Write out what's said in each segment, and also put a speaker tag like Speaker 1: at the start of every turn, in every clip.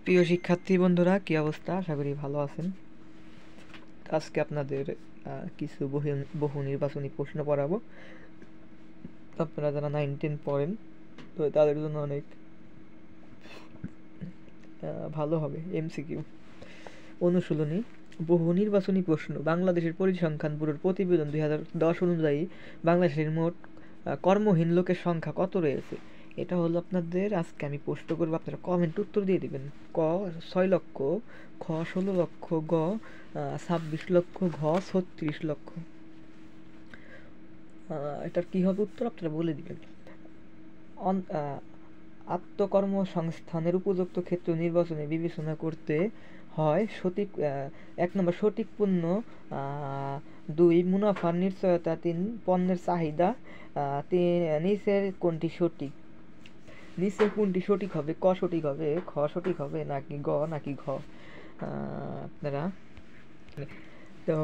Speaker 1: প্রিয় শিক্ষার্থী বন্ধুরা, কি অবস্থা? আশা করি ভালো আছেন। আজকে আপনাদের কিছু বহু নির্বাচনী প্রশ্ন পড়াবো। আপনারা যারা 9-10 পড়েন, তো তাদের জন্য অনেক ভালো হবে। MCQ অনুশীলনী। বহু নির্বাচনী প্রশ্ন। বাংলাদেশের পরিসংখ্যান ব্যুরোর প্রতিবেদন 2010 অনুযায়ী বাংলাদেশের মোট কর্মহীন লোকের সংখ্যা কত রয়েছে? এটা হলো আপনাদের, আজকে আমি পোস্ট করবো, আপনারা কমেন্ট উত্তর দিয়ে দিবেন। ক 6 লক্ষ, খ 16 লক্ষ, গ 26 লক্ষ, ঘ 36 লক্ষ। এটার কি হবে উত্তর আপনারা বলে দিবেন। আত্মকর্মসংস্থানের উপযুক্ত ক্ষেত্র নির্বাচনে বিবেচনা করতে হয় সঠিক 1 নম্বর সঠিক পণ্য, 2 মুনাফার নিশ্চয়তা, 3 পণ্যের চাহিদা, নিচের কোনটি সঠিক হবে? ক সঠিক হবে, খ সঠিক হবে, নাকি গ, নাকি ঘ? আপনারা তো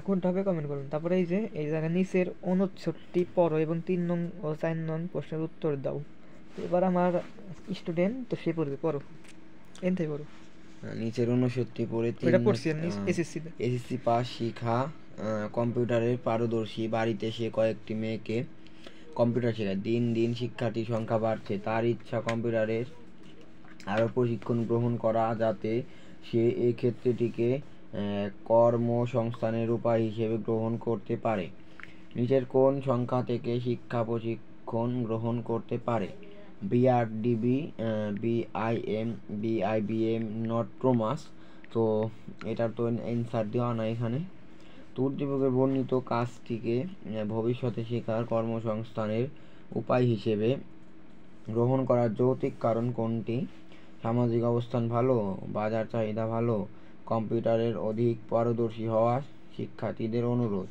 Speaker 1: কোনটা হবে কমেন্ট করুন। তারপরে এই জায়গায় নিচের অনুচ্ছেদটি পড়ো এবং 3 নং ও 4 নং প্রশ্নের উত্তর দাও। এবার আমার স্টুডেন্ট তো সে পড়বে, পড়ো এনথাই পড়ো।
Speaker 2: নিচের অনুচ্ছেদটি পড়ে এসএসসি পাস শিখা কম্পিউটারের পারদর্শী বাড়িতে সে কয়েকটি মেয়েকে কম্পিউটার শেখায়। দিন দিন শিক্ষার্থীর সংখ্যা বাড়ছে। তার ইচ্ছা কম্পিউটারের আরও প্রশিক্ষণ গ্রহণ করা, যাতে সে এই ক্ষেত্রটিকে কর্মসংস্থানের উপায় হিসেবে গ্রহণ করতে পারে। নিচের কোন সংখ্যা থেকে শিক্ষা প্রশিক্ষণ গ্রহণ করতে পারে? বিআরডিবি, বিআইবিএম, নট্রোমাস। তো এটার তো অ্যান্সার দেওয়া না এখানে। তো উদ্দীপকের বর্ণিত কাজটিকে ভবিষ্যতে শেখার কর্মসংস্থানের উপায় হিসেবে গ্রহণ করার যৌক্তিক কারণ কোনটি? সামাজিক অবস্থান ভালো, বাজার চাহিদা ভালো, কম্পিউটারের অধিক পারদর্শী হওয়া, শিক্ষার্থীদের অনুরোধ।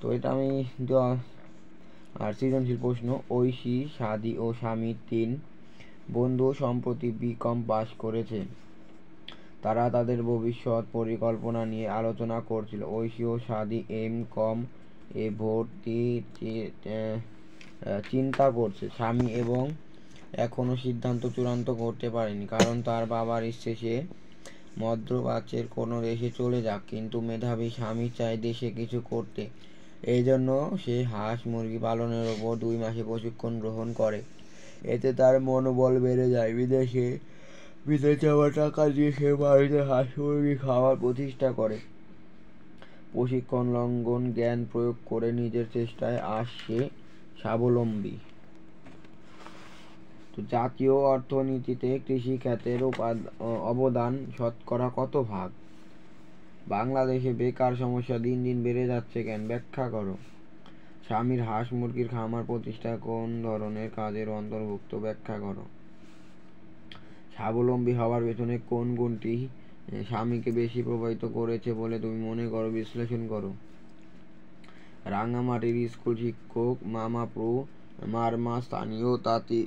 Speaker 2: তো এটা আমি দেওয়া। আর সৃজনশীল প্রশ্ন। ঐশী, সাদি ও স্বামী 3 বন্ধু সম্প্রতি বিকম পাস করেছে। তারা তাদের ভবিষ্যৎ পরিকল্পনা নিয়ে আলোচনা করছিল। ঐশী ও সাদি কম এ ভর্তি চিন্তা করছে। স্বামী এবং এখনও সিদ্ধান্ত চূড়ান্ত করতে পারেনি, কারণ তার বাবার ইচ্ছে সে মধ্যপ্রাচ্যের কোনো দেশে চলে যাক, কিন্তু মেধাবী স্বামী চায় দেশে কিছু করতে। এই জন্য সে হাঁস মুরগি পালনের ওপর 2 মাসে প্রশিক্ষণ গ্রহণ করে। এতে তার মনোবল বেড়ে যায়। বিদেশ যাওয়ার টাকা দিয়ে সে বাড়িতে হাঁস মুরগি খাওয়ার প্রতিষ্ঠা করে। প্রশিক্ষণ লঙ্ঘন জ্ঞান প্রয়োগ করে নিজের চেষ্টায় আসছে স্বাবলম্বী। তো জাতীয় অর্থনীতিতে কৃষি খাতের অবদান শতকরা কত ভাগ? বাংলাদেশে বেকার সমস্যা দিন দিন বেড়ে যাচ্ছে কেন? ব্যাখ্যা করো। স্বামীর হাঁস মুরগির খামার প্রতিষ্ঠা কোন ধরনের কাজের অন্তর্ভুক্ত? ব্যাখ্যা করো। স্বাবলম্বী হওয়ার পেছনে কোন গুণটি স্বামীকে বেশি প্রভাবিত করেছে বলে তুমি মনে করো? বিশ্লেষণ করো। রাঙামাটির স্কুল শিক্ষক মারমা স্থানীয় তাঁতি